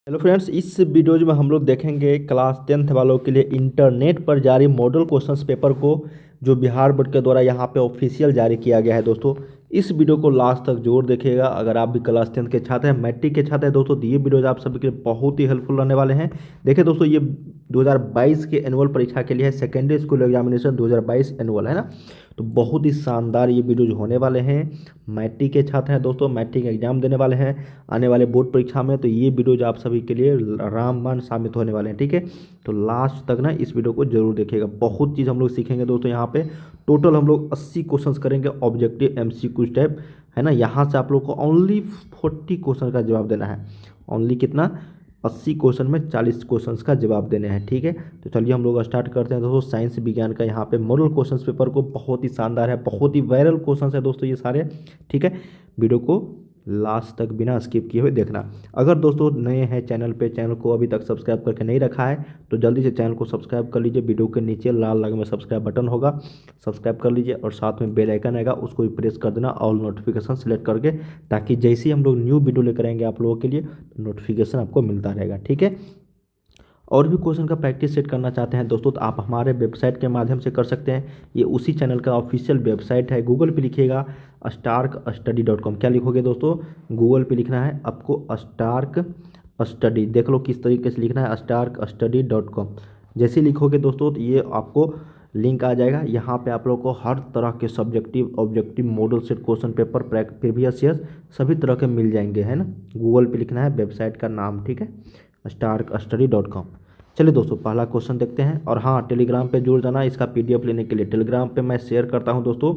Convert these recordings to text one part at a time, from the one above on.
Hello friends, इस videos में हम लोग देखेंगे क्लास 10th वालों के लिए इंटरनेट पर जारी मॉडल क्वेश्चंस पेपर को, जो बिहार बोर्ड के द्वारा यहाँ पे ऑफिशियल जारी किया गया है। दोस्तों इस वीडियो को लास्ट तक जरूर देखिएगा। अगर आप भी क्लास 10th के छात्र हैं, मैट्रिक के छात्र हैं दोस्तों, तो ये वीडियोज आप सभी के लिए बहुत ही हेल्पफुल रहने वाले हैं। देखिए दोस्तों, ये 2022 के एनुअल परीक्षा के लिए है, सेकेंडरी स्कूल एग्जामिनेशन 2022 एनुअल है ना। तो बहुत ही शानदार ये वीडियोज होने वाले हैं। मैट्रिक के छात्र हैं दोस्तों, मैट्रिक एग्जाम देने वाले हैं आने वाले बोर्ड परीक्षा में, तो ये वीडियोज आप सभी के लिए रामबाण साबित होने वाले हैं। ठीक है, तो लास्ट तक ना इस वीडियो को जरूर देखिएगा। बहुत चीज़ हम लोग सीखेंगे दोस्तों यहाँ पे। टोटल हम लोग 80 क्वेश्चंस करेंगे, ऑब्जेक्टिव एमसीक्यू टाइप है ना। यहाँ से आप लोग को ओनली 40 क्वेश्चन का जवाब देना है। ओनली कितना? 80 क्वेश्चन में 40 क्वेश्चंस का जवाब देने हैं। ठीक है, तो चलिए हम लोग स्टार्ट करते हैं दोस्तों। साइंस विज्ञान का यहाँ पे मॉडल क्वेश्चंस पेपर को बहुत ही शानदार है, बहुत ही वायरल क्वेश्चंस है दोस्तों ये सारे। ठीक है, वीडियो को लास्ट तक बिना स्किप किए हुए देखना। अगर दोस्तों नए हैं चैनल पे, चैनल को अभी तक सब्सक्राइब करके नहीं रखा है तो जल्दी से चैनल को सब्सक्राइब कर लीजिए। वीडियो के नीचे लाल रंग में सब्सक्राइब बटन होगा, सब्सक्राइब कर लीजिए और साथ में बेल आइकन आएगा, उसको भी प्रेस कर देना ऑल नोटिफिकेशन सेलेक्ट करके, ताकि जैसे ही हम लोग न्यू वीडियो लेकर आएंगे आप लोगों के लिए नोटिफिकेशन आपको मिलता रहेगा। ठीक है, और भी क्वेश्चन का प्रैक्टिस सेट करना चाहते हैं दोस्तों तो आप हमारे वेबसाइट के माध्यम से कर सकते हैं। ये उसी चैनल का ऑफिशियल वेबसाइट है। गूगल पे लिखिएगा starkstudy.com। क्या लिखोगे दोस्तों? गूगल पे लिखना है आपको स्टार्क स्टडी। देख लो किस तरीके से लिखना है, starkstudy.com। जैसे लिखोगे दोस्तों तो ये आपको लिंक आ जाएगा। यहाँ पे आप लोग को हर तरह के subjective objective model set question paper previous year सभी तरह के मिल जाएंगे, है ना। गूगल पे लिखना है वेबसाइट का नाम, ठीक है, starkstudy.com। चलिए दोस्तों पहला क्वेश्चन देखते हैं। और हाँ, टेलीग्राम पे जुड़ जाना इसका पीडीएफ लेने के लिए। टेलीग्राम पे मैं शेयर करता हूँ दोस्तों,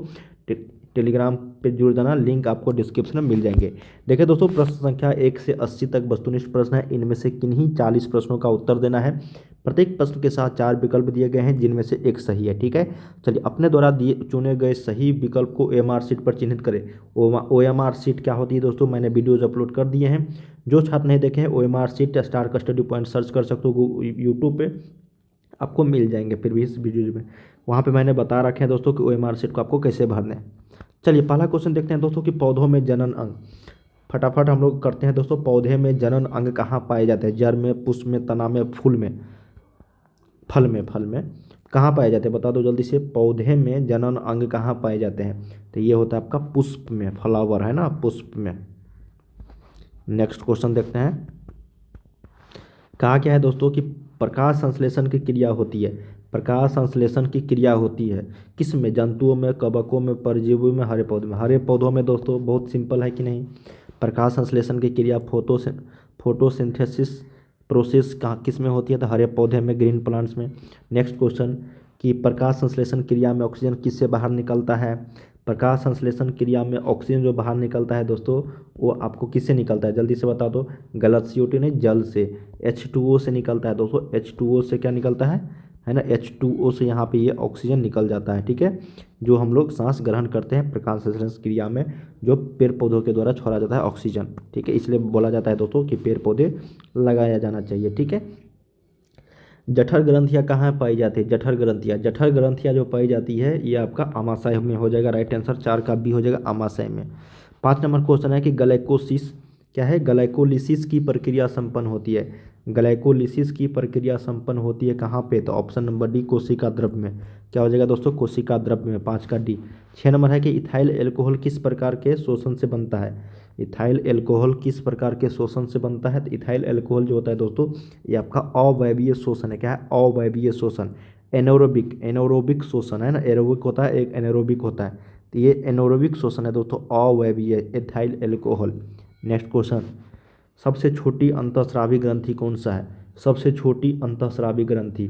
टेलीग्राम पे जुड़ जाना, लिंक आपको डिस्क्रिप्शन में मिल जाएंगे। देखिए दोस्तों, प्रश्न संख्या 1 से 80 तक वस्तुनिष्ठ प्रश्न है। इनमें से किन्हीं 40 प्रश्नों का उत्तर देना है। प्रत्येक प्रश्न के साथ 4 विकल्प दिए गए हैं, जिनमें से एक सही है। ठीक है, चलिए अपने द्वारा दिए चुने गए सही विकल्प को OMR शीट पर चिन्हित करें। OMR शीट क्या होती है दोस्तों? मैंने वीडियोज अपलोड कर दिए हैं। जो छात्र नहीं देखे हैं, OMR sheet Stark study point search कर सकते हो यूट्यूब पे, आपको मिल जाएंगे फिर भी इस वीडियो में। वहाँ पे मैंने बता रखे हैं दोस्तों कि OMR शीट को आपको कैसे भरना है। चलिए पहला क्वेश्चन देखते हैं दोस्तों कि पौधों में जनन अंग। फटाफट हम लोग करते हैं दोस्तों। पौधे में जनन अंग कहाँ पाए जाते हैं? जड़ में, पुष्प में, तना में, फूल में, फल में कहाँ पाए जाते हैं? बता दो जल्दी से। पौधे में जनन अंग कहाँ पाए जाते हैं? तो ये होता है आपका पुष्प में, फ्लावर है ना, पुष्प में। नेक्स्ट क्वेश्चन देखते हैं। कहा क्या है दोस्तों कि प्रकाश संश्लेषण की क्रिया होती है। प्रकाश संश्लेषण की क्रिया होती है किस में? जंतुओं में, कवकों में, परजीवियों में, हरे पौधों में। हरे पौधों में दोस्तों, बहुत सिंपल है कि नहीं। प्रकाश संश्लेषण की क्रिया फोटोसिंथेसिस प्रोसेस कहाँ किस में होती है? तो हरे पौधे में, ग्रीन प्लांट्स में। नेक्स्ट क्वेश्चन कि प्रकाश संश्लेषण क्रिया में ऑक्सीजन किससे बाहर निकलता है? प्रकाश संश्लेषण क्रिया में ऑक्सीजन जो बाहर निकलता है दोस्तों, वो आपको किससे निकलता है? जल्दी से बता दो। गलत, CO2 नहीं, जल से, H2O से निकलता है दोस्तों। H2O से क्या निकलता है ना, H2O से यहाँ पे ये ऑक्सीजन निकल जाता है। ठीक है, जो हम लोग सांस ग्रहण करते हैं प्रकाश संश्लेषण क्रिया में, जो पेड़ पौधों के द्वारा छोड़ा जाता है ऑक्सीजन। ठीक है, इसलिए बोला जाता है दोस्तों कि पेड़ पौधे लगाया जाना चाहिए। ठीक है, जठर ग्रंथियाँ कहाँ पाई जाती है? जठर ग्रंथियाँ जो पाई जाती है ये आपका आमाशय में हो जाएगा। राइट आंसर 4 का बी हो जाएगा, आमाशय में। 5 नंबर क्वेश्चन है कि ग्लाइकोसिस क्या है? ग्लाइकोलिसिस की प्रक्रिया संपन्न होती है। ग्लाइकोलिसिस की प्रक्रिया संपन्न होती है कहाँ पे? तो ऑप्शन नंबर डी, कोशिका द्रव्य में। क्या हो जाएगा दोस्तों? कोशिका द्रव्य में, 5 का डी। 6 नंबर है कि इथाइल एल्कोहल किस प्रकार के शोषण से बनता है? इथाइल एल्कोहल किस प्रकार के शोषण से बनता है? तो इथाइल एल्कोहल जो होता है दोस्तों, ये आपका अवायवीय शोषण है। क्या है? अवायवीय शोषण। एनोरोबिक शोषण है ना, एरोबिक होता है, एक एनोरोबिक होता है, तो ये एनोरोबिक शोषण है दोस्तों, अवायवीय इथाइल एल्कोहल। नेक्स्ट क्वेश्चन, सबसे छोटी अंतःस्रावी ग्रंथि कौन सा है? सबसे छोटी अंतःस्रावी ग्रंथि,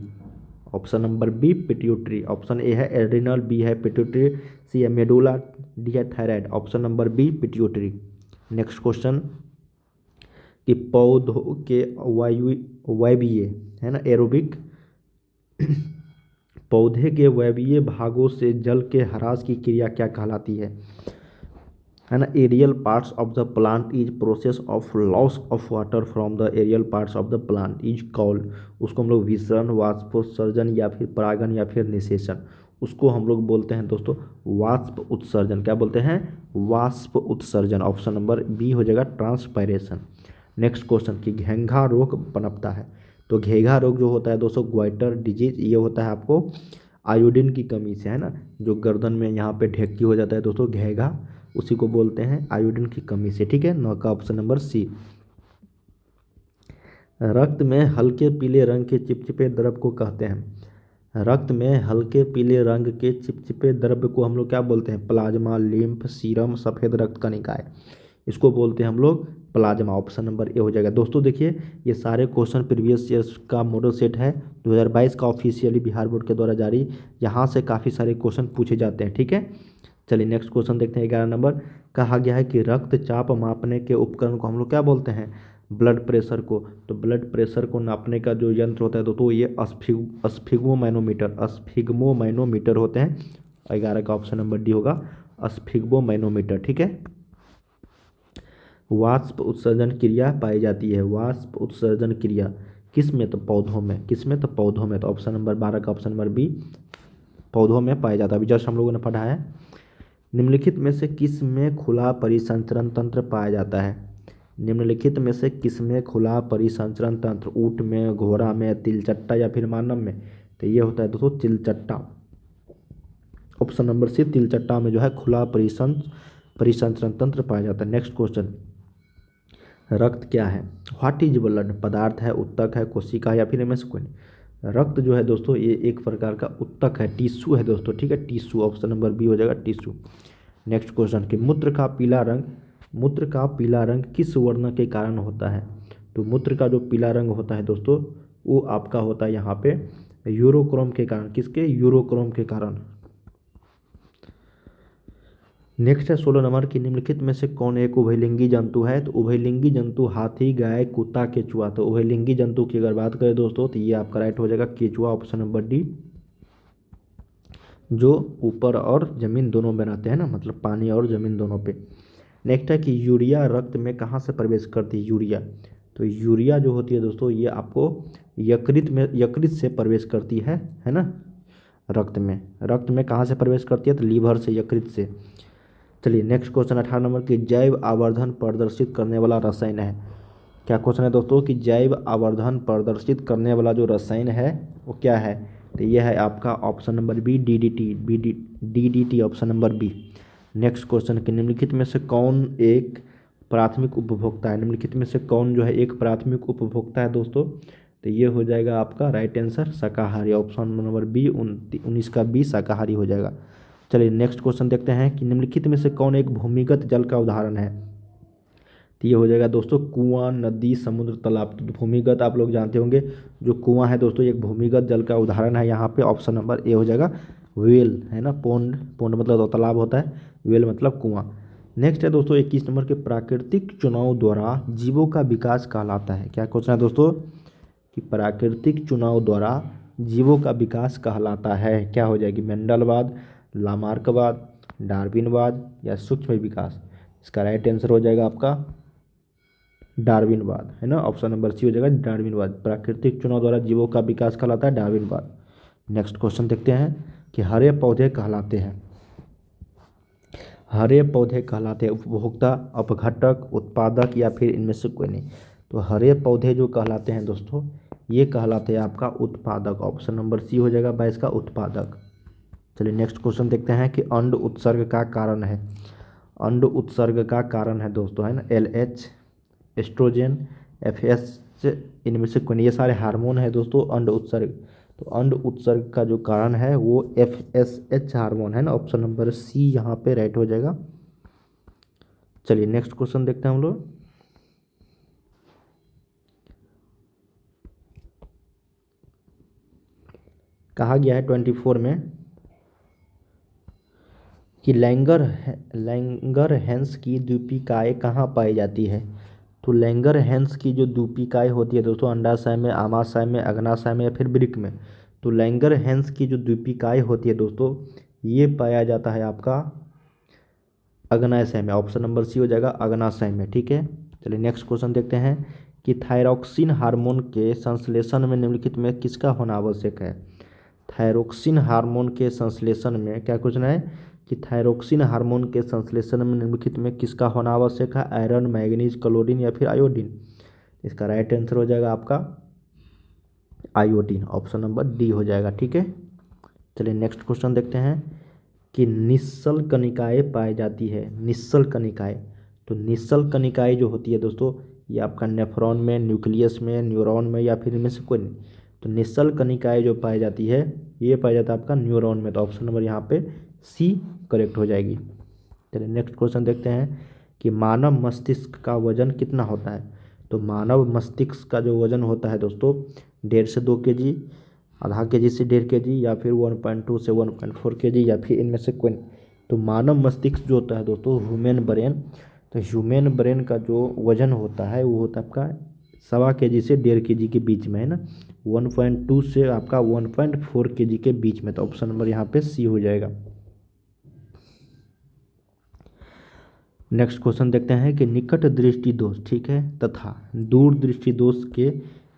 option number B, pituitary. Option A है एड्रिनल, बी है पिट्यूटरी, सी है मेडुला, डी है thyroid. Option number B, pituitary. Next question कि पौधों के वायवीय है ना, एरोबिक पौधे के वायवीय भागों से जल के ह्रास की क्रिया क्या कहलाती है ना। Aerial parts of the plant is process of loss of water from the aerial parts of the plant is called. उसको हम लोग विसरण, वाष्पोत्सर्जन या फिर परागण या फिर निषेचन, उसको हम लोग बोलते हैं दोस्तों वाष्प उत्सर्जन। क्या बोलते हैं? वाष्प उत्सर्जन। ऑप्शन नंबर बी हो जाएगा, ट्रांसपायरेशन। नेक्स्ट क्वेश्चन कि घेंघा रोग पनपता है। तो घेंघा रोग जो होता है दोस्तों, ग्वाइटर डिजीज, ये होता है आपको आयोडीन की कमी से, है ना। जो गर्दन में यहाँ पे ढेकी हो जाता है दोस्तों घेंघा, उसी को बोलते हैं आयोडीन की कमी से, ठीक है। 9 का ऑप्शन नंबर सी। रक्त में हल्के पीले रंग के चिपचिपे द्रव को कहते हैं। रक्त में हल्के पीले रंग के चिपचिपे द्रव्य को हम लोग क्या बोलते हैं? प्लाज्मा, लिम्फ, सीरम, सफ़ेद रक्त कणिकाएं, इसको बोलते हैं हम लोग प्लाज्मा। ऑप्शन नंबर ए हो जाएगा। दोस्तों देखिए, ये सारे क्वेश्चन प्रीवियस ईयर्स का मॉडल सेट है, 2022 का ऑफिशियली बिहार बोर्ड के द्वारा जारी। यहाँ से काफ़ी सारे क्वेश्चन पूछे जाते हैं, ठीक है। चलिए नेक्स्ट क्वेश्चन देखते हैं। 11 नंबर, कहा गया है कि रक्तचाप मापने के उपकरण को हम लोग क्या बोलते हैं? ब्लड प्रेशर को। तो ब्लड प्रेशर को नापने का जो यंत्र होता है दोस्तों, ये स्फिग्मोमैनोमीटर होते हैं। 11 का ऑप्शन नंबर डी होगा स्फिग्मोमैनोमीटर, ठीक है। वाष्प उत्सर्जन क्रिया पाई जाती है। वाष्प उत्सर्जन क्रिया किस में? तो पौधों में। किस में? तो पौधों में। तो ऑप्शन नंबर 12 का ऑप्शन नंबर बी, पौधों में पाया जाता है। अभी जस्ट हम लोगों ने पढ़ा है। निम्नलिखित में से किस में खुला परिसंचरण तंत्र पाया जाता है? निम्नलिखित में से किस में खुला परिसंचरण तंत्र? ऊँट में, घोड़ा में, तिलचट्टा या फिर मानव में? तो ये होता है दोस्तों तिलचट्टा। ऑप्शन नंबर सी, तिलचट्टा में जो है खुला परिसंचरण तंत्र पाया जाता है। नेक्स्ट क्वेश्चन, रक्त क्या है? What is blood? पदार्थ है, उत्तक है, कोशिका या फिर इनमें से कोई नहीं? रक्त जो है दोस्तों, ये एक प्रकार का उत्तक है, टिश्यू है दोस्तों, ठीक है। टिश्यू, ऑप्शन नंबर बी हो जाएगा टिश्यू। नेक्स्ट क्वेश्चन कि मूत्र का पीला रंग किस वर्ण के कारण होता है? तो मूत्र का जो पीला रंग होता है दोस्तों, वो आपका होता है यहाँ पे यूरोक्रोम के कारण। किसके? यूरोक्रोम के कारण। नेक्स्ट है 16 नंबर की निम्नलिखित में से कौन एक उभयलिंगी जंतु है? तो उभयलिंगी जंतु हाथी, गाय, कुत्ता, केचुआ। तो उभयलिंगी जंतु की अगर बात करें दोस्तों, तो ये आपका राइट हो जाएगा केचुआ, ऑप्शन नंबर डी, जो ऊपर और जमीन दोनों में रहते हैं ना, मतलब पानी और जमीन दोनों पे। नेक्स्ट है कि यूरिया रक्त में कहाँ से प्रवेश करती है? यूरिया, तो यूरिया जो होती है दोस्तों, ये आपको यकृत से प्रवेश करती है ना। रक्त में कहाँ से प्रवेश करती है? तो लीवर से, यकृत से। चलिए नेक्स्ट क्वेश्चन 18 नंबर की जैव आवर्धन प्रदर्शित करने वाला रसायन है। क्या क्वेश्चन है दोस्तों कि जैव आवर्धन प्रदर्शित करने वाला जो रसायन है वो क्या है? तो ये है आपका option number B, DDT, option number B. Next question कि निम्नलिखित में से कौन एक प्राथमिक उपभोक्ता है? निम्नलिखित में से कौन जो है एक प्राथमिक उपभोक्ता है दोस्तों? तो ये हो जाएगा आपका राइट आंसर शाकाहारी, ऑप्शन नंबर बी, 19 का बी शाकाहारी हो जाएगा। चलिए नेक्स्ट क्वेश्चन देखते हैं कि निम्नलिखित में से कौन एक भूमिगत जल का उदाहरण है? तो ये हो जाएगा दोस्तों कुआं, नदी, समुद्र, तालाब। तो भूमिगत आप लोग जानते होंगे, जो कुआं है दोस्तों, एक भूमिगत जल का उदाहरण है। यहाँ पे ऑप्शन नंबर ए हो जाएगा वेल, है ना। पोंड मतलब तालाब होता है, वेल मतलब कुआं। नेक्स्ट है दोस्तों 21 नंबर के प्राकृतिक चुनाव द्वारा जीवों का विकास कहलाता है। क्या क्वेश्चन है दोस्तों कि प्राकृतिक चुनाव द्वारा जीवों का विकास कहलाता है? क्या हो जाएगी? मेंडलवाद, लामार्कवाद, डार्विनवाद या सूक्ष्म विकास? इसका राइट आंसर हो जाएगा आपका डार्विनवाद, है ना। ऑप्शन नंबर सी हो जाएगा डार्विनवाद। प्राकृतिक चुनाव द्वारा जीवों का विकास कहलाता है डार्विनवाद। नेक्स्ट क्वेश्चन देखते हैं कि हरे पौधे कहलाते हैं। हरे पौधे कहलाते हैं उपभोक्ता, अपघटक, उत्पादक या फिर इनमें से कोई नहीं? तो हरे पौधे जो कहलाते हैं दोस्तों, ये कहलाते हैं आपका उत्पादक। ऑप्शन नंबर सी हो जाएगा 22 का उत्पादक। चलिए नेक्स्ट क्वेश्चन देखते हैं कि अंड उत्सर्ग का कारण है। अंड उत्सर्ग का कारण है दोस्तों, है ना, LH, एस्ट्रोजन, FS, इनमें से कोई नहीं। ये सारे हार्मोन है दोस्तों अंड उत्सर्ग। तो अंड उत्सर्ग का जो कारण है वो FSH हार्मोन है ना, ऑप्शन नंबर सी यहाँ पे राइट हो जाएगा। चलिए नेक्स्ट क्वेश्चन देखते हैं हम लोग। कहा गया है 24 में कि लैंगरहैंस की द्वीपिकाएँ कहाँ पाई जाती है? तो लैंगरहैंस की जो द्वीपिकाएँ होती है दोस्तों, अंडाशय में, आमाशय में, अग्नाशय में या फिर वृक्क में। तो लैंगरहैंस की जो द्वीपिकाएँ होती है दोस्तों, ये पाया जाता है आपका अग्नाशय में। ऑप्शन नंबर सी हो जाएगा अग्नाशय में, ठीक है। चलिए नेक्स्ट क्वेश्चन देखते हैं कि थायरॉक्सिन हार्मोन के संश्लेषण में निम्नलिखित में किसका होना आवश्यक है? थायरोक्सिन हार्मोन के संश्लेषण में क्या क्वेश्चन है कि थायरोक्सिन हार्मोन के संश्लेषण में निम्नलिखित में किसका होना आवश्यक है? आयरन, मैग्नीज, क्लोरीन या फिर आयोडीन? इसका राइट आंसर हो जाएगा आपका आयोडीन, ऑप्शन नंबर डी हो जाएगा। ठीक है, चलिए नेक्स्ट क्वेश्चन देखते हैं कि निश्चल कणिकाएं पाई जाती है। निश्चल कणिकाएं, तो निश्चल कणिकाएं जो होती है दोस्तों, ये आपका नेफ्रॉन में, न्यूक्लियस में, न्यूरॉन में, या फिर इनमें से कोई नहीं। तो निश्चल कणिकाएं जो पाई जाती है, ये पाया जाता है आपका न्यूरॉन में। तो ऑप्शन नंबर यहाँ पे सी करेक्ट हो जाएगी। चलिए नेक्स्ट क्वेश्चन देखते हैं कि मानव मस्तिष्क का वजन कितना होता है। तो मानव मस्तिष्क का जो वजन होता है दोस्तों, 1.5 से 2 kg, आधा kg से 1.5 kg, या फिर 1.2 से 1.4 kg, या फिर इनमें से कोई। तो मानव मस्तिष्क जो होता है दोस्तों, ह्यूमन ब्रेन, तो ह्यूमन ब्रेन का जो वजन होता है वो होता है आपका 1.25 kg से 1.5 kg के बीच में, है ना। 1.2 से आपका 1.4 kg के बीच में। तो ऑप्शन नंबर यहाँ पे सी हो जाएगा। नेक्स्ट क्वेश्चन देखते हैं कि निकट दृष्टि दोष, ठीक है, तथा दूर दृष्टि दोष के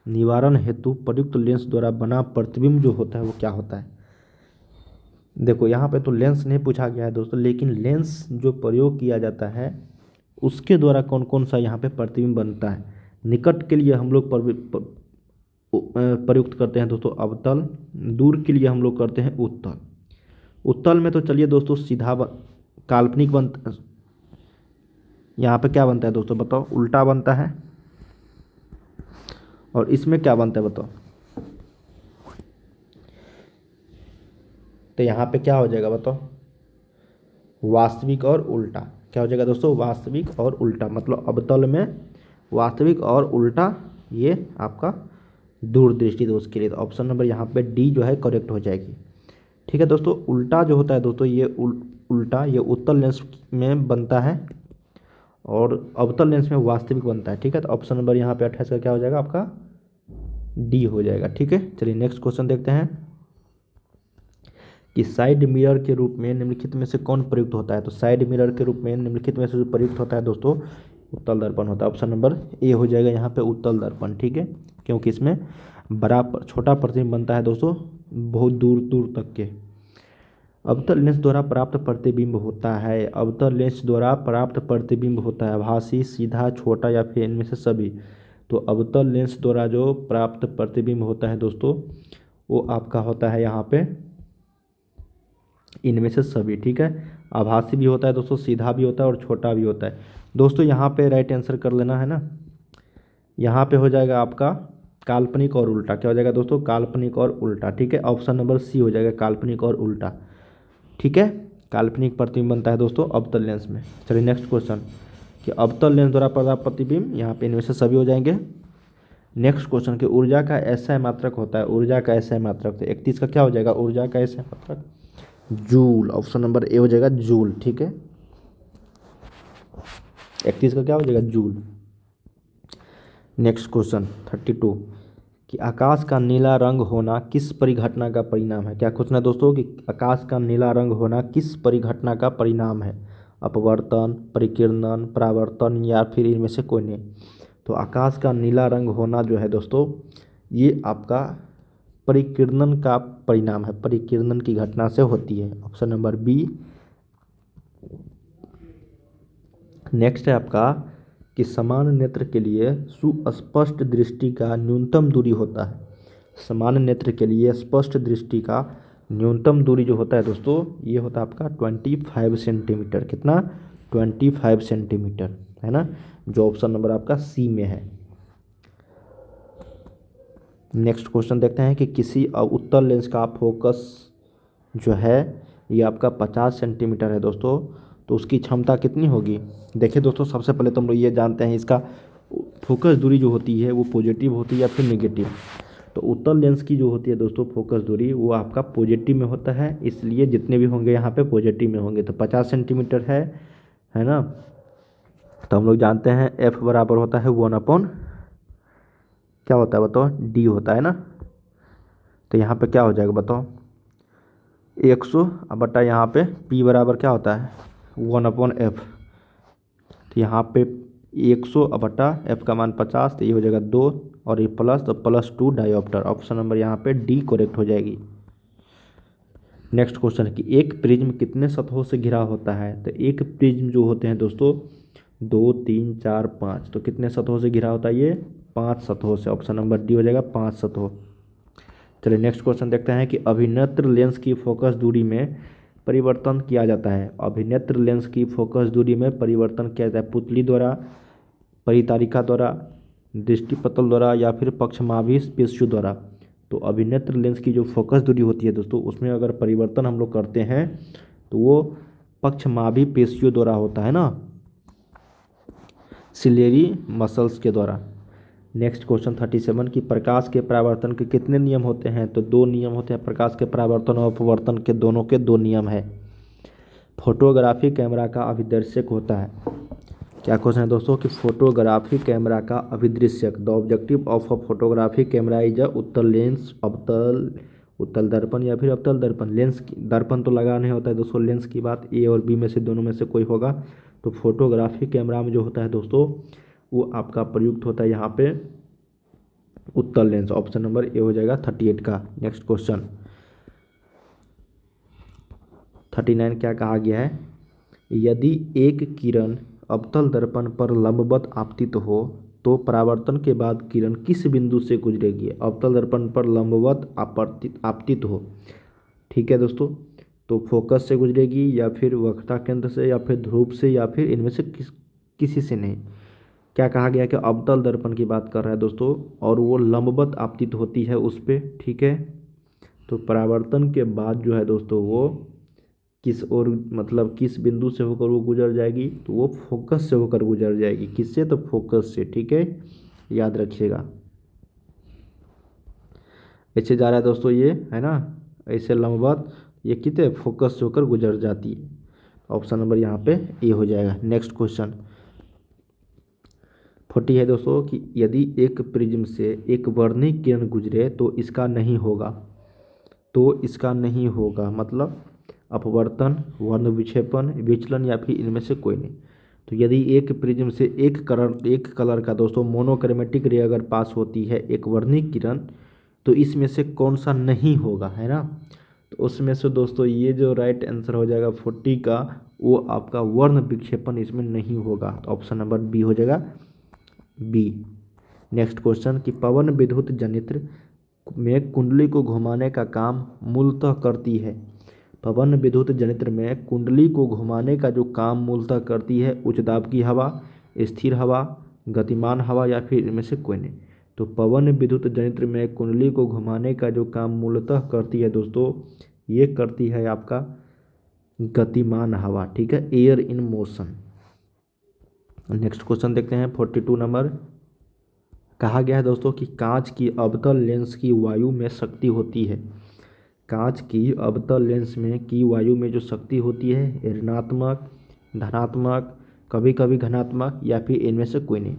निवारण हेतु प्रयुक्त लेंस द्वारा बना प्रतिबिंब जो होता है वो क्या होता है। देखो यहाँ पे तो लेंस नहीं पूछा गया है दोस्तों, लेकिन लेंस जो प्रयोग किया जाता है उसके द्वारा कौन कौन सा यहाँ पे प्रतिबिंब बनता है। निकट के लिए हम लोग प्रयुक्त करते हैं दोस्तों अवतल, दूर के लिए हम लोग करते हैं उत्तल। उत्तल में तो चलिए दोस्तों सीधा काल्पनिक बनता, यहाँ पे क्या बनता है दोस्तों बताओ, उल्टा बनता है। और इसमें क्या बनता है बताओ, तो यहाँ पे क्या हो जाएगा बताओ, वास्तविक और उल्टा। क्या हो जाएगा दोस्तों, वास्तविक और उल्टा, मतलब अवतल में वास्तविक और उल्टा, ये आपका दूरदृष्टि दोष के लिए। तो ऑप्शन नंबर यहाँ पे डी जो है करेक्ट हो जाएगी। ठीक है दोस्तों, उल्टा जो होता है दोस्तों, ये उल्टा ये उत्तल लेंस में बनता है और अवतल लेंस में वास्तविक बनता है। ठीक है, तो ऑप्शन नंबर यहाँ पे 28 का क्या हो जाएगा आपका डी हो जाएगा। ठीक है, चलिए नेक्स्ट क्वेश्चन देखते हैं कि साइड मिरर के रूप में निम्नलिखित में से कौन प्रयुक्त होता है। तो साइड मिरर के रूप में निम्नलिखित में से जो प्रयुक्त होता है दोस्तों, उत्तल दर्पण होता है। ऑप्शन नंबर ए हो जाएगा यहाँ पे उत्तल दर्पण। ठीक है, क्योंकि इसमें बड़ा छोटा प्रतिबिंब बनता है दोस्तों बहुत दूर दूर तक के। अवतल लेंस द्वारा प्राप्त प्रतिबिंब होता है, अवतल लेंस द्वारा प्राप्त प्रतिबिंब होता है आभासी, सीधा, छोटा, या फिर इनमें से सभी। तो अवतल लेंस द्वारा जो प्राप्त प्रतिबिंब होता है दोस्तों, वो आपका होता है यहाँ पे इनमें से सभी। ठीक है, आभासी भी होता है दोस्तों, सीधा भी होता है और छोटा भी होता है। दोस्तों यहाँ पे राइट आंसर कर लेना है ना, यहाँ पे हो जाएगा आपका काल्पनिक और उल्टा। क्या हो जाएगा दोस्तों, काल्पनिक और उल्टा। ठीक है, ऑप्शन नंबर सी हो जाएगा काल्पनिक और उल्टा। ठीक है, काल्पनिक प्रतिबिंब बनता है दोस्तों अवतल लेंस में। चलिए नेक्स्ट क्वेश्चन कि अवतल लेंस द्वारा प्राप्त प्रतिबिंब, यहाँ पे इनमें से सभी हो जाएंगे। नेक्स्ट क्वेश्चन कि ऊर्जा का ऐसा मात्रक होता है, ऊर्जा का ऐसा मात्रक। तो 31 का क्या हो जाएगा, ऊर्जा का ऐसा मात्रक जूल, ऑप्शन नंबर ए हो जाएगा जूल। ठीक है, 31 का क्या हो जाएगा जूल। नेक्स्ट क्वेश्चन 32 कि आकाश का नीला रंग होना किस परिघटना का परिणाम है। क्या क्वेश्चन है दोस्तों कि आकाश का नीला रंग होना किस परिघटना का परिणाम है, अपवर्तन, परिकिरणन, परावर्तन, या फिर इनमें से कोई नहीं। तो आकाश का नीला रंग होना जो है दोस्तों, ये आपका परिकिरणन का परिणाम है, परिकिरणन की घटना से होती है। Option number B. नेक्स्ट है आपका कि समान नेत्र के लिए सुस्पष्ट दृष्टि का न्यूनतम दूरी होता है। समान नेत्र के लिए स्पष्ट दृष्टि का न्यूनतम दूरी जो होता है दोस्तों, ये होता है आपका 25 सेंटीमीटर। कितना, 25 सेंटीमीटर, है ना, जो ऑप्शन नंबर आपका सी में है। नेक्स्ट क्वेश्चन देखते हैं कि किसी उत्तल लेंस का फोकस जो है ये आपका 50 सेंटीमीटर है दोस्तों, तो उसकी क्षमता कितनी होगी। देखिए दोस्तों, सबसे पहले तो हम लोग ये जानते हैं इसका फोकस दूरी जो होती है वो पॉजिटिव होती है या फिर नेगेटिव। तो उत्तल लेंस की जो होती है दोस्तों फोकस दूरी, वो आपका पॉजिटिव में होता है, इसलिए जितने भी होंगे यहाँ पे पॉजिटिव में होंगे। तो 50 सेंटीमीटर है ना। तो हम लोग जानते हैं एफ बराबर होता है 1/, क्या होता है बताओ, डी होता है ना। तो यहाँ पे क्या हो जाएगा बताओ, 100 बटा यहाँ पे पी बराबर क्या होता है 1/f। तो यहाँ पे 100 बटा एफ का मान 50, तो ये हो जाएगा 2 और ये प्लस, तो +2 डायोप्टर। ऑप्शन नंबर यहाँ पे डी करेक्ट हो जाएगी। नेक्स्ट क्वेश्चन है कि एक प्रिज्म कितने सतहों से घिरा होता है। तो एक प्रिज्म जो होते हैं दोस्तों 2, 3, 4, 5, तो कितने सतहों से घिरा होता है ये 5 सतहों से। ऑप्शन नंबर डी हो जाएगा 5 सतहों। चलिए नेक्स्ट क्वेश्चन देखते हैं कि अभिनेत्र लेंस की फोकस दूरी में परिवर्तन किया जाता है। अभिनेत्र लेंस की फोकस दूरी में परिवर्तन किया जाता है पुतली द्वारा, परितारिका द्वारा, दृष्टिपटल द्वारा या फिर पक्षमाभी पेशियों द्वारा। तो अभिनेत्र लेंस की जो फोकस दूरी होती है दोस्तों, उसमें अगर परिवर्तन हम लोग करते हैं तो वो पक्षमाभी पेशियों द्वारा होता है ना, सिलेरी मसल्स के द्वारा। नेक्स्ट क्वेश्चन 37 की प्रकाश के परावर्तन के कितने नियम होते हैं। तो 2 नियम होते हैं। प्रकाश के परावर्तन और अपवर्तन के दोनों के 2 नियम है। फोटोग्राफी कैमरा का अभिदर्शक होता है। क्या क्वेश्चन है दोस्तों कि फोटोग्राफी कैमरा का अभिदृश्यक, the objective of a photography camera is a उत्तल लेंस, उत्तल दर्पण या फिर अवतल दर्पण। लेंस दर्पण तो लगा नहीं होता है दोस्तों, लेंस की बात ए और बी में से दोनों में से कोई होगा। तो फोटोग्राफी कैमरा में जो होता है दोस्तों, वो आपका प्रयुक्त होता है यहाँ पे उत्तल लेंस। ऑप्शन नंबर ए हो जाएगा 38 का। नेक्स्ट क्वेश्चन 39 क्या कहा गया है, यदि एक किरण अवतल दर्पण पर लंबवत आपतित हो तो परावर्तन के बाद किरण किस बिंदु से गुजरेगी। अवतल दर्पण पर लंबवत आपतित हो, ठीक है दोस्तों, तो फोकस से गुजरेगी या फिर वक्रता केंद्र से या फिर ध्रुव से या फिर इनमें से किसी से नहीं। क्या कहा गया कि अवतल दर्पण की बात कर रहा है दोस्तों, और वो लंबवत आपतित होती है उस पर, ठीक है। तो परावर्तन के बाद जो है दोस्तों वो किस और मतलब किस बिंदु से होकर वो गुजर जाएगी, तो वो फोकस से होकर गुजर जाएगी। किससे, तो फोकस से, ठीक है, याद रखिएगा। ऐसे जा रहा है दोस्तों ये, है ना, ऐसे लंबवत, ये कितने फोकस से होकर गुजर जाती है। ऑप्शन नंबर यहाँ पे ए हो जाएगा। नेक्स्ट क्वेश्चन 40 है दोस्तों कि यदि एक प्रिज्म से एक वर्णिक किरण गुजरे तो इसका नहीं होगा। तो इसका नहीं होगा मतलब अपवर्तन, वर्ण विक्षेपण, विचलन या फिर इनमें से कोई नहीं। तो यदि एक प्रिज्म से एक कलर का दोस्तों मोनोक्रोमेटिक रे अगर पास होती है, एक वर्णिक किरण, तो इसमें से कौन सा नहीं होगा, है ना। तो उसमें से दोस्तों ये जो राइट आंसर हो जाएगा 40 का, वो आपका वर्ण विक्षेपण इसमें नहीं होगा। तो ऑप्शन नंबर बी हो जाएगा बी। नेक्स्ट क्वेश्चन कि पवन विद्युत जनित्र में कुंडली को घुमाने का काम मूलतः करती है। पवन विद्युत जनित्र में कुंडली को घुमाने का जो काम मूलतः करती है, उच्च दाब की हवा, स्थिर हवा, गतिमान हवा या फिर इनमें से कोई नहीं। तो पवन विद्युत जनित्र में कुंडली को घुमाने का जो काम मूलतः करती है दोस्तों, ये करती है आपका गतिमान हवा, ठीक है, air in motion. Next question देखते हैं 42 नंबर। कहा गया है दोस्तों कि कांच की अवतल लेंस की वायु में शक्ति होती है। कांच की अवतल लेंस में की वायु में जो शक्ति होती है, ऋणात्मक, धनात्मक, कभी कभी धनात्मक या फिर इनमें से कोई नहीं।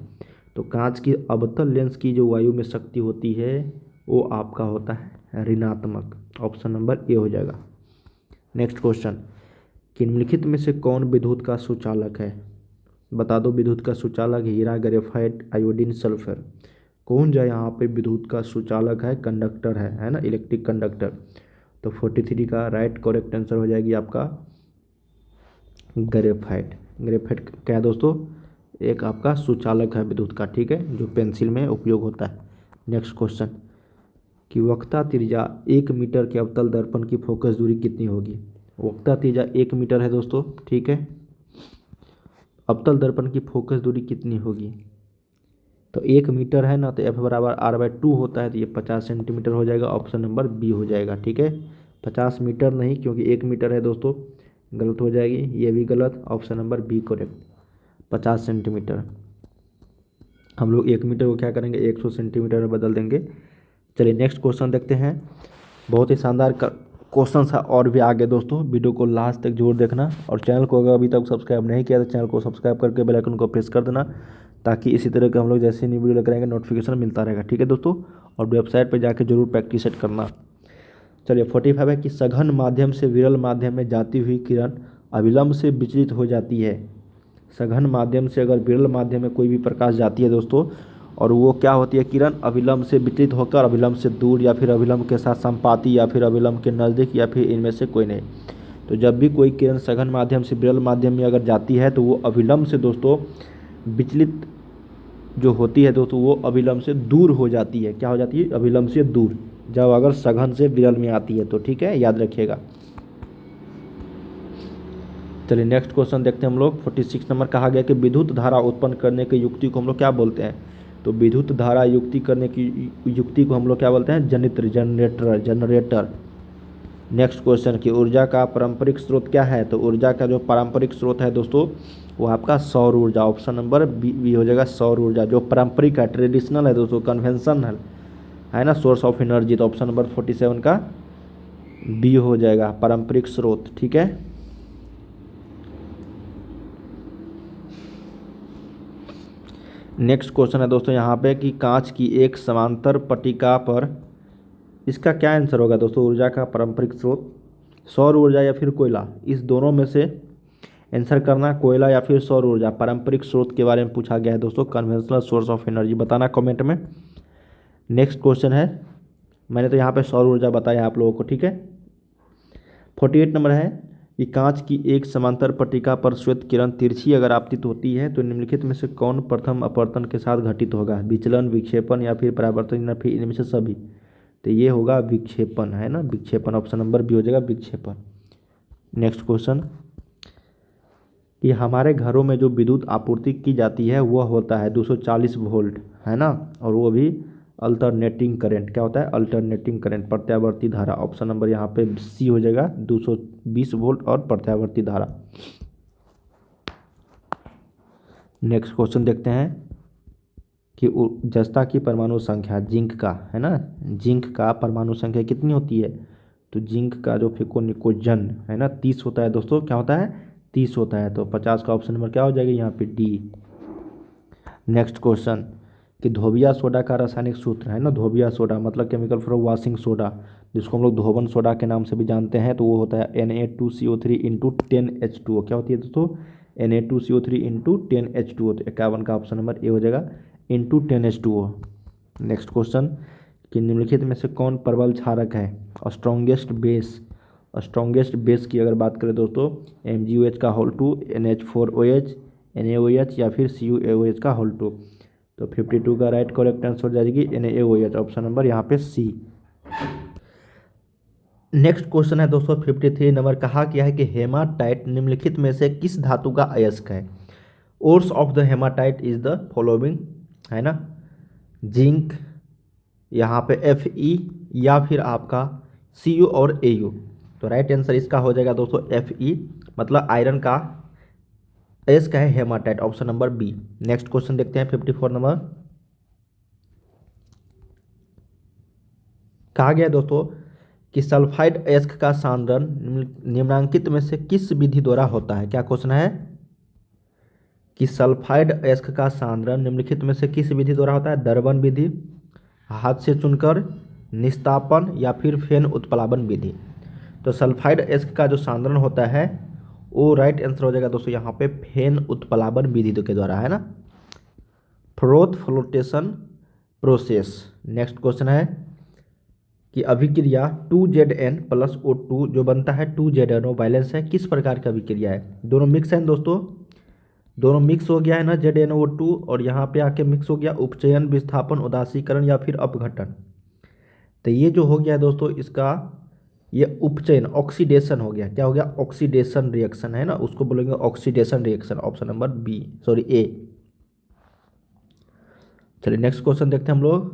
तो कांच की अवतल लेंस की जो वायु में शक्ति होती है वो आपका होता है ऋणात्मक। ऑप्शन नंबर ए हो जाएगा। नेक्स्ट क्वेश्चन कि निम्नलिखित में से कौन विद्युत का सुचालक है। बता दो विद्युत का सुचालक हीरा, ग्रेफाइट, आयोडीन, सल्फर। कौन जो यहाँ पे विद्युत का सुचालक है, कंडक्टर है ना, इलेक्ट्रिक कंडक्टर। तो 43 का राइट करेक्ट आंसर हो जाएगी आपका ग्रेफाइट। ग्रेफाइट क्या है दोस्तों, एक आपका सुचालक है विद्युत का, ठीक है, जो पेंसिल में उपयोग होता है। नेक्स्ट क्वेश्चन कि वक्रता त्रिज्या 1 मीटर के अवतल दर्पण की फोकस दूरी कितनी होगी। वक्रता त्रिज्या 1 मीटर है दोस्तों, ठीक है, अवतल दर्पण की फोकस दूरी कितनी होगी। तो 1 मीटर है ना, तो एफ बराबर r/2 होता है, तो ये 50 सेंटीमीटर हो जाएगा। ऑप्शन नंबर बी हो जाएगा, ठीक है, 50 मीटर नहीं, क्योंकि 1 मीटर है दोस्तों, गलत हो जाएगी, ये भी गलत। Option number B correct, 50 centimetre. हम लोग 1 मीटर को क्या करेंगे, 100 सेंटीमीटर में बदल देंगे। चलिए नेक्स्ट क्वेश्चन देखते हैं। बहुत ही शानदार क्वेश्चन है और भी आगे दोस्तों, वीडियो को लास्ट तक जरूर देखना। और चैनल को अगर अभी तक सब्सक्राइब नहीं किया तो चैनल को सब्सक्राइब करके बेल आइकन को प्रेस कर देना, ताकि इसी तरह के हम लोग जैसे न्यू वीडियो लेकर आएंगे नोटिफिकेशन मिलता रहेगा, ठीक है दोस्तों। और वेबसाइट पर जाके जरूर प्रैक्टिस सेट करना। चलिए 45 है कि सघन माध्यम से विरल माध्यम में जाती हुई किरण अविलंब से विचलित हो जाती है। सघन माध्यम से अगर विरल माध्यम में कोई भी प्रकाश जाती है दोस्तों, और वो क्या होती है, किरण अविलंब से विचलित होकर अविलंब से दूर या फिर अविलंब के साथ संपाती या फिर अविलंब के नज़दीक या फिर इनमें से कोई नहीं। तो जब भी कोई किरण सघन माध्यम से विरल माध्यम में अगर जाती है तो वो अविलंब से दोस्तों विचलित जो होती है दोस्तों वो अभिलंब से दूर हो जाती है। क्या हो जाती है? अभिलंब से दूर, जब अगर सघन से विरल में आती है तो। ठीक है, याद रखिएगा। चलिए नेक्स्ट क्वेश्चन देखते हैं हम लोग। 46 नंबर कहा गया कि विद्युत धारा उत्पन्न करने की युक्ति को हम लोग क्या बोलते हैं? तो विद्युत धारा युक्ति करने की युक्ति को हम लोग क्या बोलते हैं? जनित्र, जनरेटर। नेक्स्ट क्वेश्चन की ऊर्जा का पारंपरिक स्रोत क्या है? तो ऊर्जा का जो पारंपरिक स्रोत है दोस्तों वो आपका सौर ऊर्जा। ऑप्शन नंबर बी हो जाएगा, सौर ऊर्जा। जो पारंपरिक है, ट्रेडिशनल है दोस्तों, कन्वेंशनल है ना, सोर्स ऑफ एनर्जी। तो ऑप्शन नंबर 47 का बी हो जाएगा, पारंपरिक स्रोत। ठीक है, नेक्स्ट क्वेश्चन है दोस्तों यहाँ पे कि कांच की एक समांतर पट्टिका पर, इसका क्या आंसर होगा दोस्तों? ऊर्जा का पारंपरिक स्रोत सौर ऊर्जा या फिर कोयला, इस दोनों में से आंसर करना। कोयला या फिर सौर ऊर्जा, पारंपरिक स्रोत के बारे में पूछा गया है दोस्तों, कन्वेंशनल सोर्स ऑफ एनर्जी, बताना कमेंट में। नेक्स्ट क्वेश्चन है, मैंने तो यहाँ पे सौर ऊर्जा बताया आप लोगों को। ठीक है, 48 नंबर है कि कांच की एक समांतर पट्टिका पर श्वेत किरण तिरछी अगर आपतित होती है तो निम्नलिखित में से कौन प्रथम अपवर्तन के साथ घटित होगा? विचलन, विक्षेपण या फिर परावर्तन या फिर इनमें से सभी? तो ये होगा विक्षेपण, है ना, विक्षेपण। ऑप्शन नंबर बी हो जाएगा, विक्षेपण। नेक्स्ट क्वेश्चन कि हमारे घरों में जो विद्युत आपूर्ति की जाती है वह होता है 240 वोल्ट, है ना, और वो भी अल्टरनेटिंग करंट। क्या होता है? अल्टरनेटिंग करंट, प्रत्यावर्ती धारा। ऑप्शन नंबर यहाँ पे सी हो जाएगा, 220 वोल्ट और प्रत्यावर्ती धारा। नेक्स्ट क्वेश्चन देखते हैं कि जस्ता की परमाणु संख्या जिंक का, है ना, जिंक का परमाणु संख्या कितनी होती है? तो जिंक का जो फेकोनिकोजन है ना 30 होता है दोस्तों। क्या होता है? 30 होता है। तो 50 का ऑप्शन नंबर क्या हो जाएगा यहाँ पे? डी। नेक्स्ट क्वेश्चन कि धोबिया सोडा का रासायनिक सूत्र, है ना, धोबिया सोडा मतलब केमिकल फॉर वॉशिंग सोडा, जिसको हम लोग धोबन सोडा के नाम से भी जानते हैं, तो वो होता है Na2CO3 इंटू 10H2O। क्या होती है दोस्तों? Na2CO3 into 10H2O। तो 51 का ऑप्शन नंबर ए हो जाएगा, इंटू 10H2O। नेक्स्ट क्वेश्चन कि निम्नलिखित में से कौन प्रबल क्षारक है? स्ट्रॉन्गेस्ट बेस, स्ट्रॉन्गेस्ट बेस की अगर बात करें दोस्तों, MgOH का होल 2, NH4OH, NaOH या फिर CuOH का होल 2। तो 52 का राइट करेक्ट आंसर हो जाएगी NaOH, ऑप्शन नंबर यहाँ पे सी। नेक्स्ट क्वेश्चन है दोस्तों 53 नंबर, कहा गया है कि हेमाटाइट निम्नलिखित में से किस धातु का अयस्क है? Ores of the haematite is the following, है ना, जिंक, यहाँ पे Fe या फिर आपका Cu और Au। तो राइट आंसर इसका हो जाएगा दोस्तों Fe, मतलब आयरन का अयस्क है hematite, option number B. Next question देखते हैं 54 नंबर, कहा गया है दोस्तों कि सल्फाइड अयस्क का सांद्रण निम्नांकित में से किस विधि द्वारा होता है? क्या क्वेश्चन है कि सल्फाइड अयस्क का सांद्रण निम्नलिखित में से किस विधि द्वारा होता है? दर्पण विधि, हाथ से चुनकर, निस्तापन या फिर फेन उत्प्लावन विधि। तो सल्फाइड अयस्क का जो सांद्रण होता है वो राइट आंसर हो जाएगा दोस्तों यहाँ पे फेन उत्प्लावन विधि के द्वारा, है ना, froth flotation process. Next question है कि अभिक्रिया 2Zn प्लस O2 जो बनता है 2ZnO बैलेंस है, किस प्रकार की अभिक्रिया है? दोनों मिक्स हैं दोस्तों, दोनों मिक्स हो गया है ना, ZnO2, और यहाँ पे आके मिक्स हो गया उपचयन, विस्थापन, उदासीकरण या फिर अपघटन। तो ये जो हो गया है दोस्तों इसका ये उपचयन, ऑक्सीडेशन हो गया। क्या हो गया? ऑक्सीडेशन रिएक्शन, है ना, उसको बोलेंगे oxidation reaction, option number B, sorry A. चलिए नेक्स्ट क्वेश्चन देखते हैं हम लोग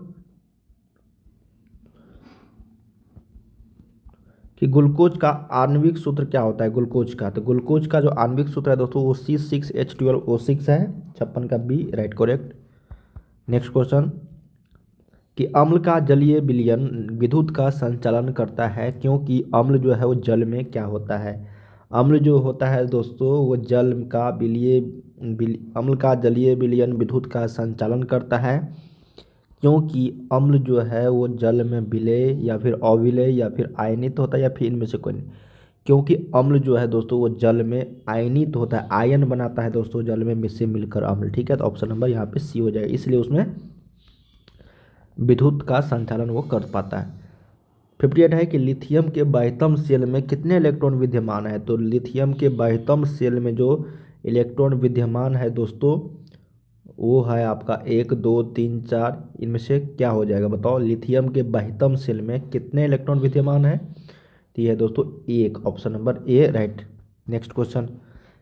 कि ग्लूकोज का आणविक सूत्र क्या होता है? ग्लूकोज का, तो ग्लूकोज का जो आणविक सूत्र है दोस्तों वो C6H12O6 है, 56 का B right correct. Next question कि अम्ल का जलीय विलयन विद्युत का संचालन करता है, क्योंकि अम्ल जो है वो जल में क्या होता है? अम्ल जो होता है दोस्तों वो जल का अम्ल का जलीय विलयन विद्युत का संचालन करता है, क्योंकि अम्ल जो है वो जल में विलय या फिर अविलय या फिर आयनित होता है, या फिर इनमें से कोई नहीं। क्योंकि अम्ल जो है दोस्तों वो जल में आयनित होता है, आयन बनाता है दोस्तों जल में मिससे मिलकर अम्ल। ठीक है, तो ऑप्शन नंबर यहाँ पे सी हो जाएगा, इसलिए उसमें विद्युत का संचालन वो कर पाता है। 58 है कि लिथियम के बाह्यतम सेल में कितने इलेक्ट्रॉन विद्यमान है? तो लिथियम के बाह्यतम सेल में जो इलेक्ट्रॉन विद्यमान है दोस्तों वो है आपका 1 2 3 4, इनमें से क्या हो जाएगा बताओ। लिथियम के बाह्यतम शेल में कितने इलेक्ट्रॉन विद्यमान है, तो ये है दोस्तों एक, option number A right. Next question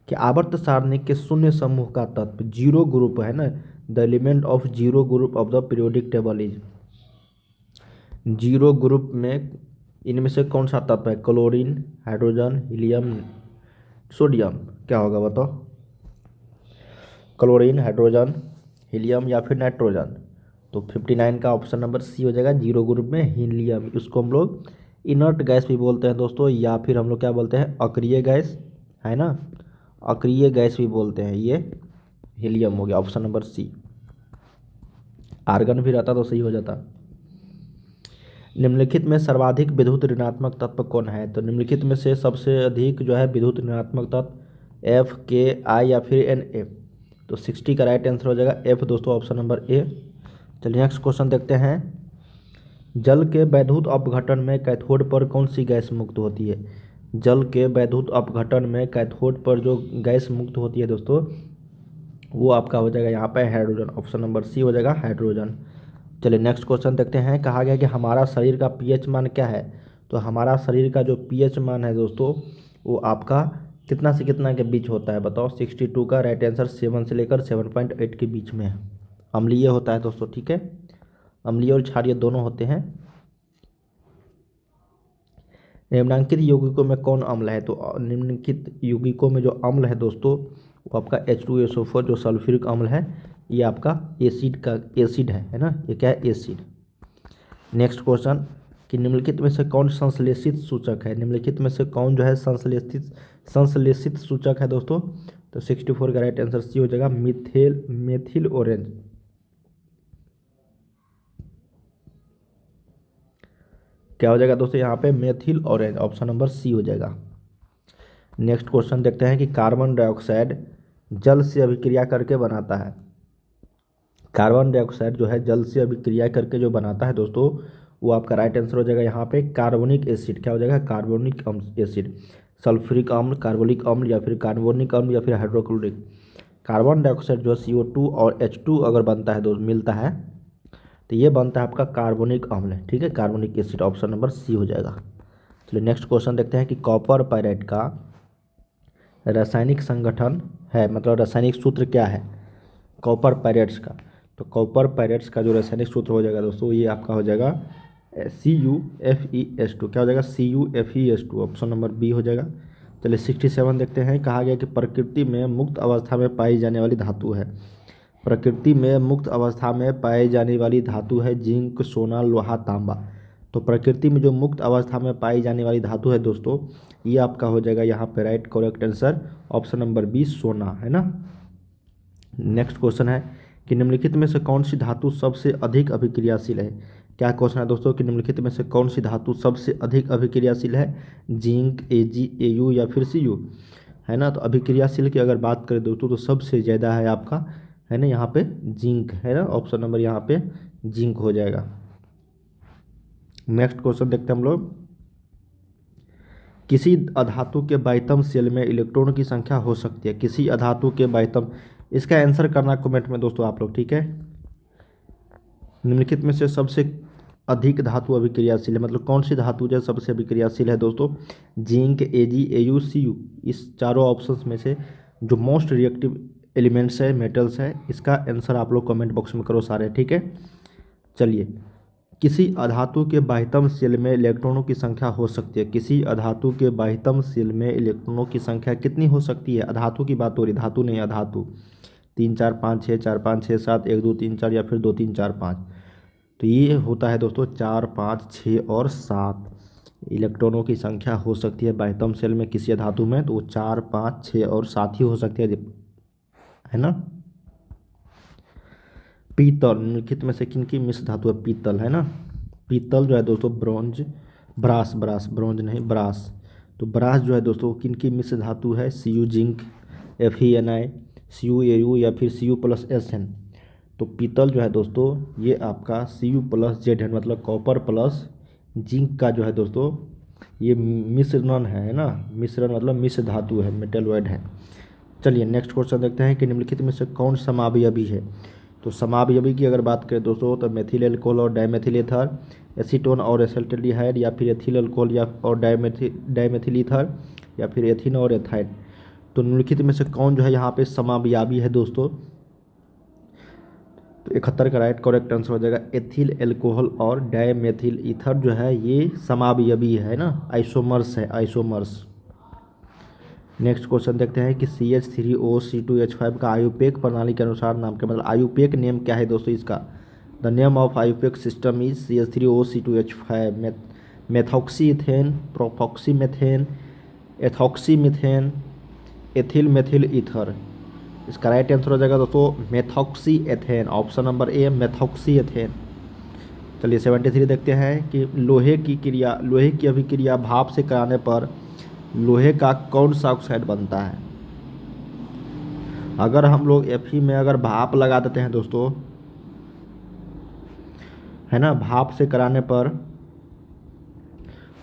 कि आवर्त सारणी के शून्य समूह का तत्व जीरो ग्रुप है ना, the element of zero group of the periodic table is. Zero group में इनमें से कौन सा तत्व है, क्लोरीन, हाइड्रोजन, हीलियम, सोडियम, क्या होगा बताओ। क्लोरीन, हाइड्रोजन, हीलियम या फिर नाइट्रोजन। तो 59 का ऑप्शन नंबर सी हो जाएगा, जीरो ग्रुप में हीलियम। इसको हम लोग इनर्ट गैस भी बोलते हैं दोस्तों, या फिर हम लोग क्या बोलते हैं, अक्रिय गैस, है ना, अक्रिय गैस भी बोलते हैं। ये हीलियम हो गया, ऑप्शन नंबर सी। आर्गन भी रहता तो सही हो जाता। निम्नलिखित में सर्वाधिक विद्युत ऋणात्मक तत्व कौन है, तो निम्नलिखित में से सबसे अधिक जो है विद्युत ऋणात्मक तत्व एफ, के, आई या फिर एन, ए। तो 60 का राइट आंसर हो जाएगा एफ दोस्तों, ऑप्शन नंबर ए। चलिए नेक्स्ट क्वेश्चन देखते हैं। जल के वैद्युत अपघटन में कैथोड पर कौन सी गैस मुक्त होती है। जल के वैद्युत अपघटन में कैथोड पर जो गैस मुक्त होती है दोस्तों, वो आपका हो जाएगा यहाँ पे हाइड्रोजन, ऑप्शन नंबर सी हो जाएगा हाइड्रोजन। चलिए नेक्स्ट क्वेश्चन देखते हैं। कहा गया कि हमारा शरीर का पीएच मान क्या है, तो हमारा शरीर का जो पीएच मान है दोस्तों, वो आपका कितना से कितना के बीच होता है बताओ। 62 का राइट आंसर 7 से लेकर 7.8 के बीच में है। अम्लीय होता है दोस्तों, ठीक है, अम्लीय और क्षारीय दोनों होते हैं। निम्नलिखित यौगिकों में कौन अम्ल है, तो निम्नलिखित यौगिकों में जो अम्ल है दोस्तों, वो आपका H2SO4 जो सल्फ्यूरिक अम्ल है, ये आपका एसिड है ना, ये क्या है, एसिड। नेक्स्ट क्वेश्चन कि निम्नलिखित में से कौन संश्लेषित सूचक है, निम्नलिखित में से कौन जो है संश्लेषित सूचक है दोस्तों। तो 64 का राइट आंसर सी हो जाएगा, मेथिल ऑरेंज। क्या हो जाएगा दोस्तों यहाँ पे, methyl orange, option number C हो जाएगा। नेक्स्ट क्वेश्चन देखते हैं कि कार्बन डाइऑक्साइड जल से अभिक्रिया करके बनाता है। कार्बन डाइऑक्साइड जो है जल से अभिक्रिया करके जो बनाता है दोस्तों, वो आपका राइट आंसर हो जाएगा यहाँ पे कार्बोनिक एसिड। क्या हो जाएगा, कार्बोनिक एसिड, सल्फ्यूरिक अम्ल, कार्बोनिक अम्ल या फिर कार्बोनिक अम्ल या फिर हाइड्रोक्लोरिक। कार्बन डाइऑक्साइड जो CO2 और H2 अगर बनता है दोस्त, मिलता है, तो ये बनता है आपका कार्बोनिक अम्ल, ठीक है, carbonic acid, option number C हो जाएगा। चलिए नेक्स्ट क्वेश्चन देखते हैं कि कॉपर पायरेट का रासायनिक संगठन है, मतलब रासायनिक सूत्र क्या है कॉपर पायरेट्स का। तो कॉपर पायरेट्स का जो रासायनिक सूत्र हो जाएगा दोस्तों, ये आपका हो जाएगा CuFeS2। क्या हो जाएगा, CuFeS2, ऑप्शन नंबर बी हो जाएगा। चलिए 67 देखते हैं। कहा गया कि प्रकृति में मुक्त अवस्था में पाई जाने वाली धातु है, प्रकृति में मुक्त अवस्था में पाई जाने वाली धातु है जिंक, सोना, लोहा, तांबा। तो प्रकृति में जो मुक्त अवस्था में पाई जाने वाली धातु है दोस्तों, ये आपका हो जाएगा यहाँ पे right correct answer, option number B, सोना, है ना। नेक्स्ट क्वेश्चन है कि निम्नलिखित में से कौन सी धातु सबसे अधिक अभिक्रियाशील है। क्या क्वेश्चन है दोस्तों कि निम्नलिखित में से कौन सी धातु सबसे अधिक अभिक्रियाशील है, जिंक, Ag, Au या फिर Cu, है ना। तो अभिक्रियाशील की अगर बात करें दोस्तों, तो सबसे ज़्यादा है आपका, है ना, यहाँ पे जिंक, है ना, ऑप्शन नंबर यहाँ पे जिंक हो जाएगा। नेक्स्ट क्वेश्चन देखते हैं हम लोग। किसी अधातु के बाह्यतम शेल में इलेक्ट्रॉन की संख्या हो सकती है, किसी अधातु के बाह्यतम, इसका आंसर करना कमेंट में दोस्तों आप लोग, ठीक है। निम्नलिखित में से सबसे अधिक धातु अभिक्रियाशील है, मतलब कौन सी धातु जो सबसे अभिक्रियाशील है दोस्तों, जिंक, Ag, Au, Cu। इस चारों ऑप्शंस में से जो मोस्ट रिएक्टिव एलिमेंट्स है, मेटल्स है, इसका आंसर आप लोग कमेंट बॉक्स में करो सारे, ठीक है। चलिए, किसी अधातु के बाह्यतम शेल में इलेक्ट्रॉनों की संख्या हो सकती है, किसी अधातु के बाह्यतम शेल में इलेक्ट्रॉनों की संख्या कितनी हो सकती है, अधातु की बात हो रही, धातु नहीं, अधातु। 3 4 5 6, 4 5 6 7, 1 2 3 4 या फिर 2 3 4 5। तो ये होता है दोस्तों 4 5 6 और 7 इलेक्ट्रॉनों की संख्या हो सकती है बाह्यतम शेल में किसी धातु में, तो वो 4 5 6 और 7 ही हो सकती है ना। पीतल निम्नलिखित में से किनकी मिश्र धातु है, पीतल, है ना। पीतल जो है दोस्तों ब्रॉन्ज, ब्रॉन्ज नहीं, ब्रास। तो ब्रास जो है दोस्तों किनकी मिश्र धातु है, Cu, zinc, Fe, Ni, CuAu या फिर Cu+Sn। तो पीतल जो है दोस्तों, ये आपका Cu+Z मतलब कॉपर प्लस जिंक का जो है दोस्तों, ये मिश्रण है ना, मिश्रण मतलब मिश्र धातु है, मेटलॉइड है। चलिए नेक्स्ट क्वेश्चन देखते हैं कि निम्नलिखित में से कौन समावयवी है। तो समावयवी की अगर बात करें दोस्तों तो मेथिल एल्कोहल और डाइमेथिल ईथर, एसीटोन और एसिटाल्डिहाइड, या फिर एथिल अल्कोहल या और डाइमेथिल ईथर, या फिर एथीन और एथाइन। तो निम्नलिखित में से कौन जो है यहाँ पे समावयवी है दोस्तों। तो 71 का राइट करेक्ट आंसर हो जाएगा एथिल एल्कोहल और डाइमेथिल ईथर जो है ये समावयवी है ना, आइसोमर्स है, आइसोमर्स। नेक्स्ट क्वेश्चन देखते हैं कि CH3OC2H5 का आयुपेक प्रणाली के अनुसार नाम क्या, मतलब आयुपेक नेम क्या है दोस्तों इसका। The name of IUPAC system is CH3OC2H5 methoxyethane, propoxymethane, ethoxymethane, ethyl methyl ether. इसका राइट आंसर हो जाएगा दोस्तों मेथॉक्सीएथेन, ऑप्शन नंबर ए मेथॉक्सीएथेन। चलिए 73 देखते हैं कि लोहे की अभिक्रिया भाप से कराने पर लोहे का कौन सा ऑक्साइड बनता है। अगर हम लोग Fe में अगर भाप लगा देते हैं दोस्तों, है ना, भाप से कराने पर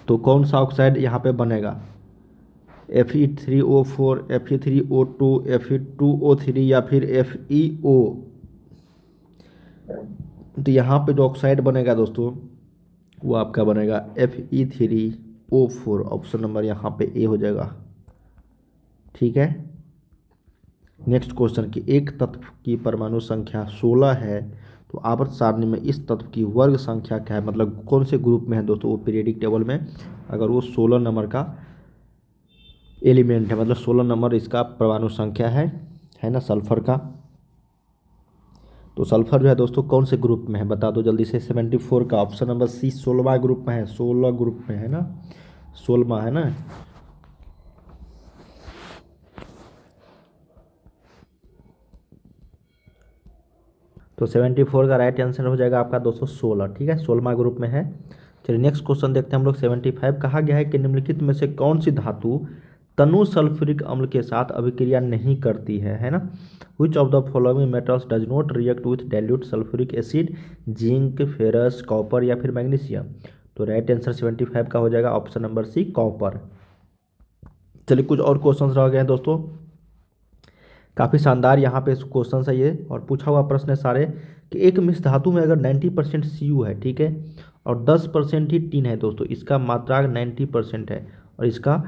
तो कौन सा ऑक्साइड यहाँ पे बनेगा, Fe3O4, Fe3O2, Fe2O3 या फिर FeO। तो यहाँ पे जो ऑक्साइड बनेगा दोस्तों वो आपका बनेगा Fe3O4, ऑप्शन नंबर यहाँ पे ए हो जाएगा। ठीक है। नेक्स्ट क्वेश्चन कि एक तत्व की परमाणु संख्या 16 है तो आवर्त सारणी में इस तत्व की वर्ग संख्या क्या है, मतलब कौन से ग्रुप में है दोस्तों वो पीरियडिक टेबल में, अगर वो 16 नंबर का एलिमेंट है, मतलब 16 नंबर इसका परमाणु संख्या है ना सल्फर का। तो सल्फर जो है दोस्तों कौन से ग्रुप में है बता दो जल्दी से। 74 का ऑप्शन नंबर सी 16वां ग्रुप में है, 16 ग्रुप में है ना, 16वां है ना। तो 74 का राइट आंसर हो जाएगा आपका 216। ठीक है, 16वां ग्रुप में है। चलिए नेक्स्ट क्वेश्चन देखते हैं हम लोग। 75 कहा गया है कि निम्नलिखित में से कौन सी धातु तनु सल्फ्यूरिक अम्ल के साथ अभिक्रिया नहीं करती है ना। Which of the following metals does not react with dilute sulphuric acid, zinc, ferrous, copper या फिर मैग्नीशियम। तो राइट आंसर 75 का हो जाएगा ऑप्शन नंबर सी कॉपर। चलिए कुछ और क्वेश्चन रह गए हैं दोस्तों, काफ़ी शानदार यहाँ पे क्वेश्चन है ये और पूछा हुआ प्रश्न है सारे कि एक मिश्र धातु में अगर 90% Cu है, ठीक है, और 10% ही टिन है दोस्तों, इसका मात्रांक 90% है और इसका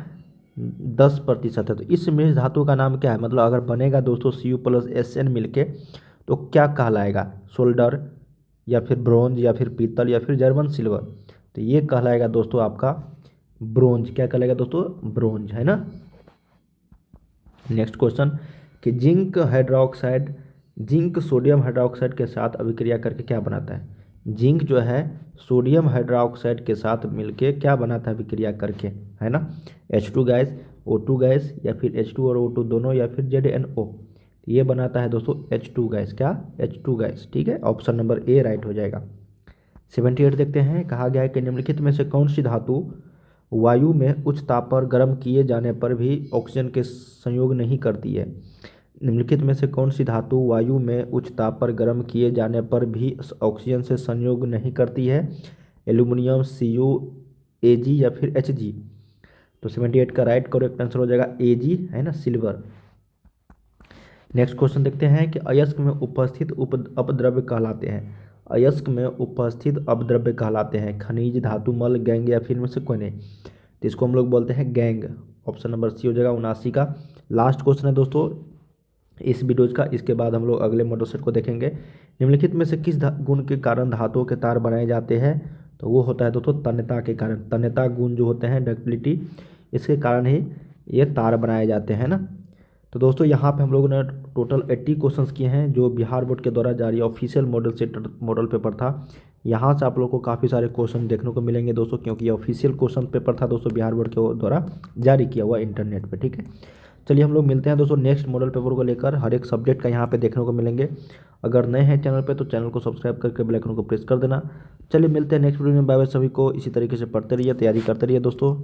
10% है, तो इस मिश्र धातु का नाम क्या है, मतलब अगर बनेगा दोस्तों Cu प्लस Sn मिलके तो क्या कहलाएगा, सोल्डर या फिर ब्रोंज या फिर पीतल या फिर जर्मन सिल्वर। तो ये कहलाएगा दोस्तों आपका ब्रोंज। क्या कहलाएगा दोस्तों, ब्रोंज, है ना। नेक्स्ट क्वेश्चन कि जिंक सोडियम हाइड्रोक्साइड के साथ अभिक्रिया करके क्या बनाता है। जिंक जो है सोडियम हाइड्रोक्साइड के साथ मिलके क्या बनाता है अभिक्रिया करके, है ना, H2 गैस, O2 गैस या फिर H2 और O2 दोनों या फिर ZNO। ये बनाता है दोस्तों H2 गैस, क्या, H2 गैस। ठीक है, ऑप्शन नंबर ए राइट हो जाएगा। 78 देखते हैं, कहा गया है कि निम्नलिखित में से कौन सी धातु वायु में उच्च ताप पर गर्म किए जाने पर भी ऑक्सीजन के संयोग नहीं करती है। निम्नलिखित में से कौन सी धातु वायु में उच्च ताप पर गर्म किए जाने पर भी ऑक्सीजन से संयोग नहीं करती है। एल्यूमिनियम, Cu, Ag या फिर Hg। तो 78 का राइट करेक्ट आंसर हो जाएगा Ag, है ना, सिल्वर। नेक्स्ट क्वेश्चन देखते हैं कि अयस्क में उपस्थित अपद्रव्य कहलाते हैं। अयस्क में उपस्थित अपद्रव्य कहलाते हैं खनिज, धातु, मल, गैंग या फिर में से कोई नहीं। तो इसको हम लोग बोलते हैं गैंग। ऑप्शन नंबर सी हो जाएगा 79 का। लास्ट क्वेश्चन है दोस्तों इस वीडियोज का, इसके बाद हम लोग अगले मॉडल सेट को देखेंगे। निम्नलिखित में से किस गुण के कारण धातुओं के तार बनाए जाते हैं। तो वो होता है दोस्तों तन्यता के कारण। तन्यता गुण जो होते हैं डक्टिलिटी, इसके कारण ही ये तार बनाए जाते हैं ना। तो दोस्तों यहाँ पे हम लोगों ने टोटल 80 क्वेश्चंस किए हैं जो बिहार बोर्ड के द्वारा जारी ऑफिशियल मॉडल पेपर था। यहाँ से आप लोग को काफ़ी सारे क्वेश्चन देखने को मिलेंगे दोस्तों, क्योंकि ये ऑफिशियल क्वेश्चन पेपर था दोस्तों बिहार बोर्ड के द्वारा जारी किया हुआ इंटरनेट पे। ठीक है, चलिए हम लोग मिलते हैं दोस्तों नेक्स्ट मॉडल पेपर को लेकर। हर एक सब्जेक्ट का यहाँ पे देखने को मिलेंगे। अगर नए हैं चैनल पे तो चैनल को सब्सक्राइब करके बेल आइकन को प्रेस कर देना। चलिए मिलते हैं नेक्स्ट वीडियो में। बाय बाय सभी को। इसी तरीके से पढ़ते रहिए, तैयारी करते रहिए दोस्तों।